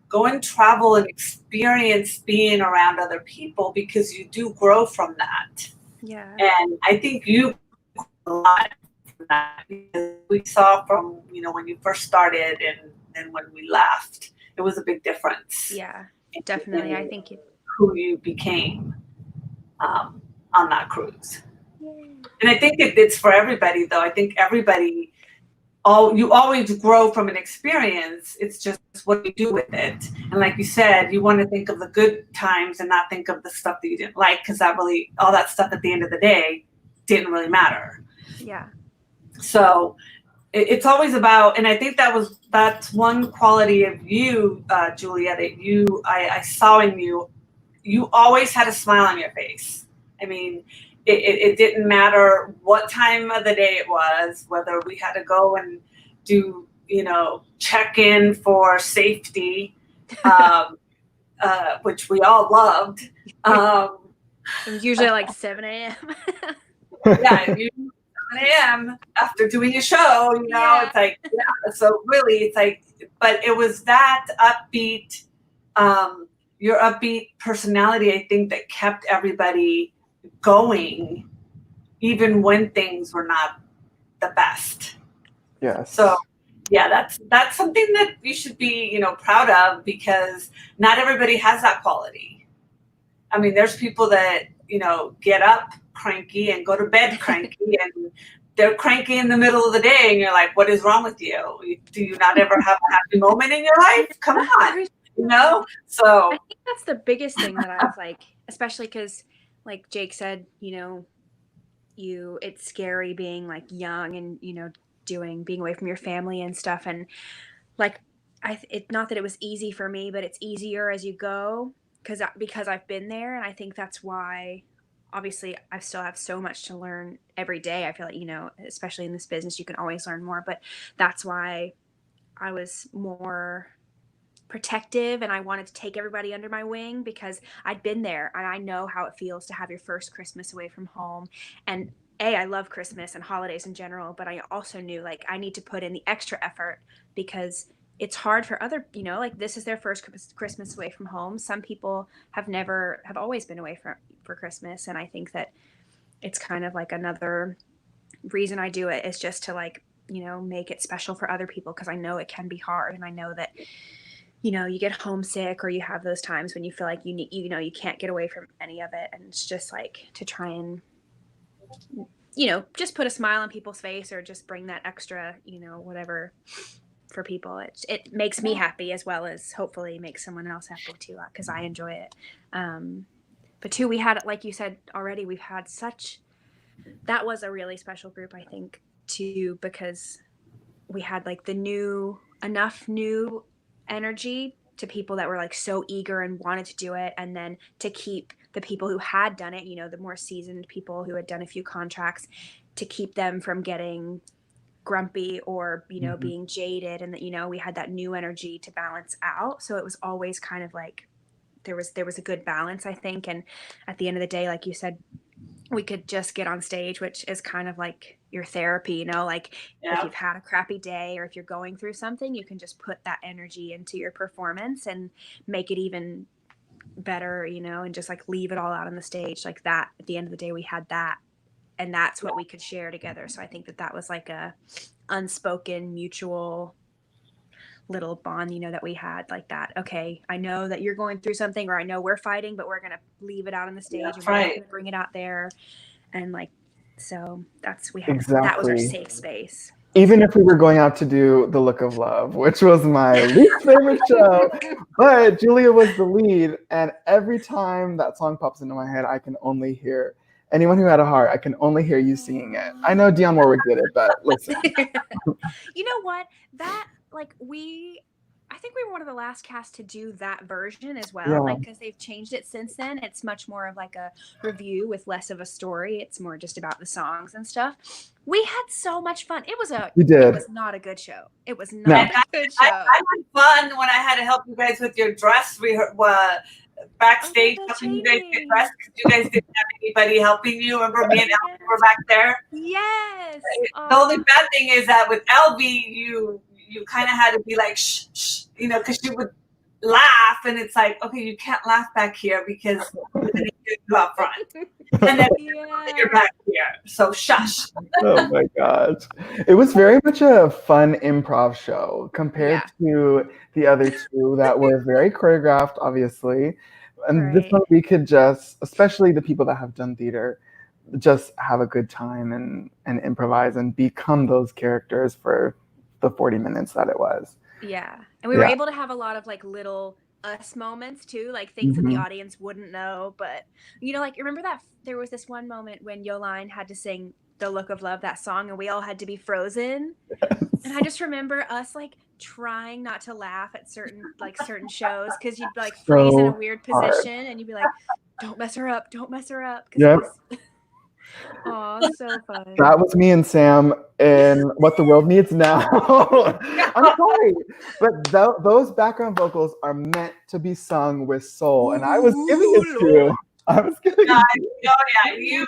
Go and travel and experience being around other people, because you do grow from that. Yeah. And I think you grew a lot from that, because we saw from, when you first started and when we left, it was a big difference. Yeah, definitely. I think who you became on that cruise. And I think it's for everybody, though. I think everybody, you always grow from an experience. It's just what you do with it. And like you said, you want to think of the good times and not think of the stuff that you didn't like, because all that stuff at the end of the day didn't really matter. Yeah. So it's always about, and I think that's one quality of you, Julia, that I saw in you. You always had a smile on your face. I mean, it didn't matter what time of the day it was, whether we had to go and do, check in for safety, which we all loved. It was usually like 7 a.m. Yeah, 7 a.m. after doing a show, it's like, yeah. So really, it's like, but it was that upbeat, your upbeat personality, I think, that kept everybody going, even when things were not the best. Yes. So, yeah, that's something that you should be, proud of, because not everybody has that quality. I mean, there's people that, get up cranky and go to bed cranky, and they're cranky in the middle of the day, and you're like, what is wrong with you? Do you not ever have a happy moment in your life? Come on, So I think that's the biggest thing that I was like, especially because, like Jake said, it's scary being like young and being away from your family and stuff, and like it's not that it was easy for me, but it's easier as you go because I've been there, and I think that's why. Obviously, I still have so much to learn every day. I feel like, especially in this business, you can always learn more. But that's why I was more protective, and I wanted to take everybody under my wing, because I'd been there and I know how it feels to have your first Christmas away from home. And I love Christmas and holidays in general, but I also knew like I need to put in the extra effort, because it's hard for other, like this is their first Christmas away from home. Some people have always been away for Christmas. And I think that it's kind of like another reason I do it is just to like, make it special for other people, because I know it can be hard. And I know that, you get homesick, or you have those times when you feel like you can't get away from any of it. And it's just like to try and, just put a smile on people's face, or just bring that extra, whatever for people. It makes me happy, as well as hopefully makes someone else happy too, because I enjoy it. But too, we had, like you said already, that was a really special group, I think, too, because we had like enough new energy to people that were like so eager and wanted to do it, and then to keep the people who had done it, the more seasoned people who had done a few contracts, to keep them from getting grumpy or being jaded, and that we had that new energy to balance out. So it was always kind of like there was a good balance, I think. And at the end of the day, like you said, we could just get on stage, which is kind of like your therapy, like if you've had a crappy day, or if you're going through something, you can just put that energy into your performance and make it even better, and just like leave it all out on the stage like that. At the end of the day, we had that, and that's what we could share together. So I think that was like a unspoken mutual little bond, that we had, like that. Okay, I know that you're going through something, or I know we're fighting, but we're going to leave it out on the stage, and we're going to bring it out there. And like, so that was our safe space. Even if we were going out to do The Look of Love, which was my least favorite show, but Julia was the lead, and every time that song pops into my head, I can only hear Anyone Who Had a Heart. I can only hear you singing it. I know Dionne Warwick did it, but listen. You know what? That, like, I think we were one of the last casts to do that version as well, like, because they've changed it since then. It's much more of like a review with less of a story. It's more just about the songs and stuff. We had so much fun. It was not a good show. It was not a good show. I had fun when I had to help you guys with your dress backstage, helping you guys get dressed, because you guys didn't have anybody helping you. Remember, me and Elby were back there? Yes. The only bad thing is that with Elby, you kind of had to be like, shh, shh, because she would laugh, and it's like, okay, you can't laugh back here because we're going to get you up front. And then you're back here, so shush. Oh my gosh. It was very much a fun improv show compared to the other two that were very choreographed, obviously. And this one we could just, especially the people that have done theater, just have a good time and improvise and become those characters for the 40 minutes that it was. Yeah. And we were Yeah. able to have a lot of like little us moments too, like things that the Mhm. audience wouldn't know. But, you know, like, remember that there was this one moment when Yoline had to sing The Look of Love, that song, and we all had to be frozen. And I just remember us like trying not to laugh at certain shows, because you'd like freeze in a So weird hard. position and you'd be like, don't mess her up, don't mess her up. 'Cause Yep. it was oh, so fun. That was me and Sam in What the World Needs Now. I'm sorry, but those background vocals are meant to be sung with soul, and I was giving it to you. I was giving it to you. Oh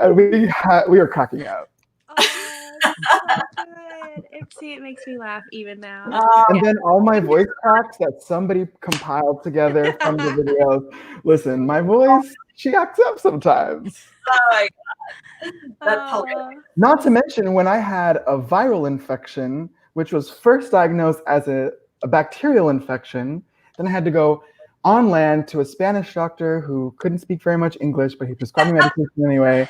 yeah, you We were cracking up. Oh, so good. It makes me laugh even now. And then all my voice cracks that somebody compiled together from the videos. Listen, my voice, she acts up sometimes. oh my God. That's Aw. hilarious. Not to mention when I had a viral infection, which was first diagnosed as a bacterial infection, then I had to go on land to a Spanish doctor who couldn't speak very much English, but he prescribed me medication anyway.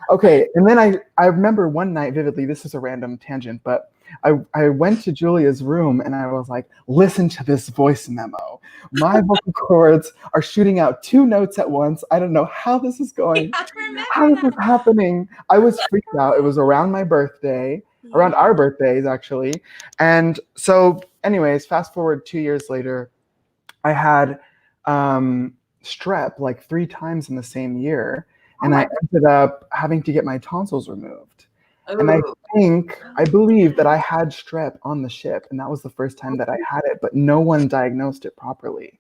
Okay, and then I remember one night vividly, this is a random tangent, but I went to Julia's room and I was like, listen to this voice memo. My vocal cords are shooting out 2 notes at once. I don't know how this is going. I remember How is that. this happening? I was freaked out. It was around my birthday, around our birthdays actually. And so anyways, fast forward 2 years later, I had strep like 3 times in the same year. And I ended up having to get my tonsils removed. And I believe that I had strep on the ship, and that was the first time that I had it, but no one diagnosed it properly.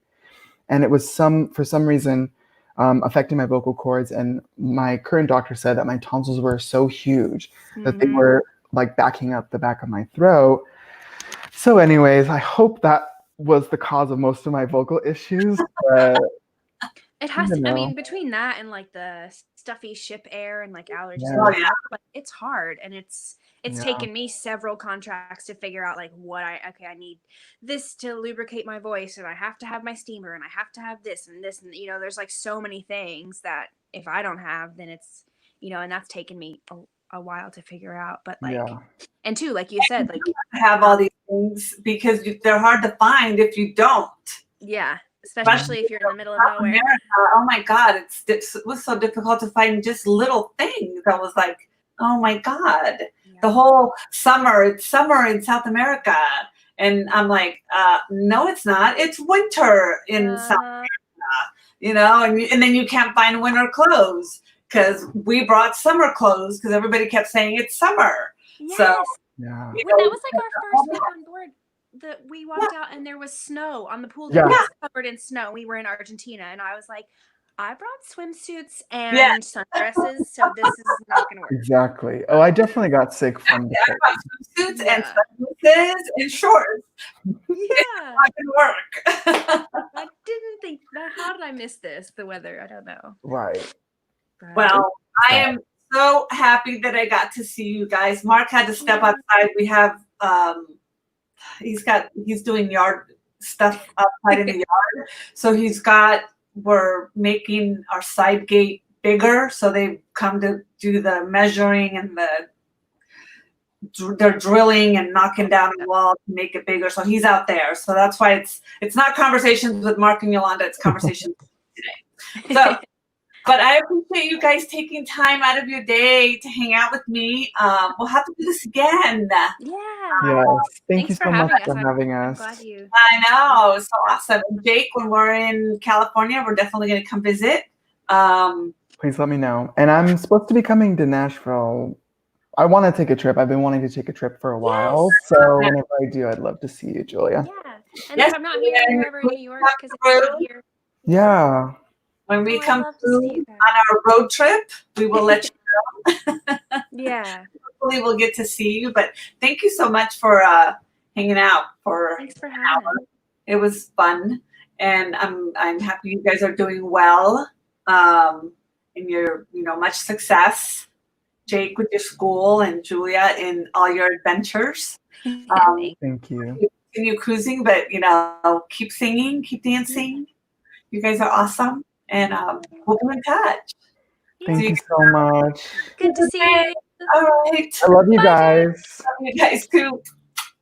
And it was for some reason affecting my vocal cords. And my current doctor said that my tonsils were so huge that they were like backing up the back of my throat. So anyways, I hope that was the cause of most of my vocal issues. But It has to, I know. mean, between that and like the stuffy ship air and like allergies, Yeah. and all that, like, it's hard. And it's Yeah. taken me several contracts to figure out like I need this to lubricate my voice, and I have to have my steamer, and I have to have this and this, and you know, there's like so many things that if I don't have, then it's, you know, and that's taken me a while to figure out. But like, Yeah. and too, like you said, like, have all these things because they're hard to find if you don't. yeah, especially if you're in the middle of South nowhere. America, oh my God, it was so difficult to find just little things. I was like, oh my God, the whole summer, it's summer in South America. And I'm like, no, it's not. It's winter in South America, you know, and then you can't find winter clothes because we brought summer clothes because everybody kept saying it's summer. Yes. So, Yeah. you Well, know, that was like our first week on board. That we walked out and there was snow on the pool. Yeah. Deck. It was covered in snow. We were in Argentina, and I was like, I brought swimsuits and Yeah. sundresses, so this is not going to work. Exactly. Oh, I definitely got sick from the I cold. brought swimsuits and Yeah. sunglasses and shorts. Yeah, Not gonna work. I didn't think that. How did I miss this? The weather, I don't know. Right. But- Well, I am so happy that I got to see you guys. Mark had to step outside. We have he's doing yard stuff outside in the yard. So we're making our side gate bigger. So they've come to do the measuring and they're drilling and knocking down the wall to make it bigger. So he's out there. So that's why it's not conversations with Mark and Yolanda, it's conversations today. So but I appreciate you guys taking time out of your day to hang out with me. We'll have to do this again. Yeah. Yes. Thank Thanks you for so much having us. for having I'm us. glad you. I know, it's so awesome. And Jake, when we're in California, we're definitely going to come visit. Please let me know. And I'm supposed to be coming to Nashville. I want to take a trip. I've been wanting to take a trip for a while. So whenever I do, I'd love to see you, Julia. Yeah. And Yes, if I'm not here, and you're over in New York because through. I'm not here. Yeah. When we Oh, I'd come love to through see you guys. on our road trip, we will let you know. Yeah. Hopefully we'll get to see you. But thank you so much for hanging out for Thanks for an having hour. us. It was fun. And I'm happy you guys are doing well. And you're, much success. Jake with your school and Julia in all your adventures. Thank you. Continue cruising, but keep singing, keep dancing. You guys are awesome, and we'll be in touch. Thank Yeah. you so much. Good to see you. All right. I love you Bye. guys. Love you guys too.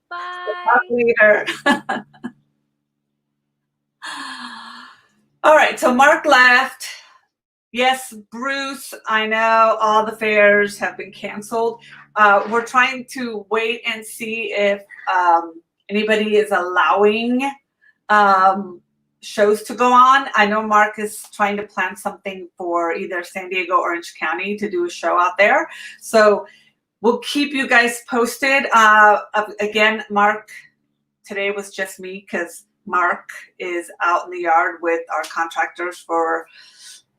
Bye. Talk later. All right. So Mark left. Yes, Bruce, I know all the fairs have been canceled. We're trying to wait and see if anybody is allowing shows to go on. I know Mark is trying to plan something for either San Diego or Orange County to do a show out there. So we'll keep you guys posted. Again, Mark, today was just me because Mark is out in the yard with our contractors for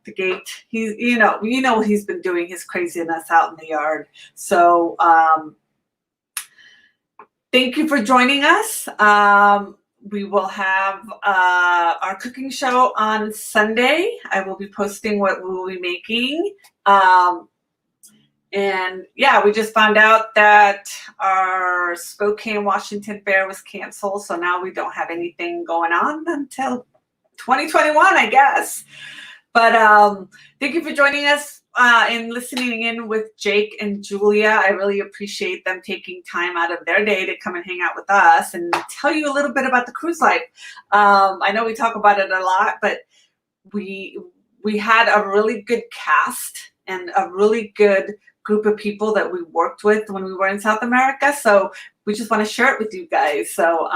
the gate. He's, you know what he's been doing, his craziness out in the yard. So thank you for joining us. We will have our cooking show on Sunday. I will be posting what we will be making. And yeah, we just found out that our Spokane, Washington fair was canceled. So now we don't have anything going on until 2021, I guess. But thank you for joining us and listening in with Jake and Julia. I really appreciate them taking time out of their day to come and hang out with us and tell you a little bit about the cruise life. I know we talk about it a lot, but we had a really good cast and a really good group of people that we worked with when we were in South America. So we just want to share it with you guys. So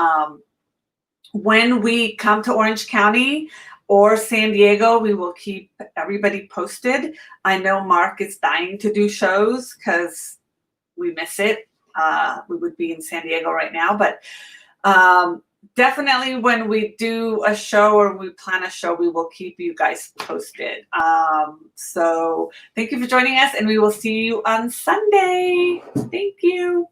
when we come to Orange County or San Diego, we will keep everybody posted. I know Mark is dying to do shows because we miss it. We would be in San Diego right now, but definitely when we do a show or we plan a show, we will keep you guys posted. So thank you for joining us, and we will see you on Sunday. Thank you.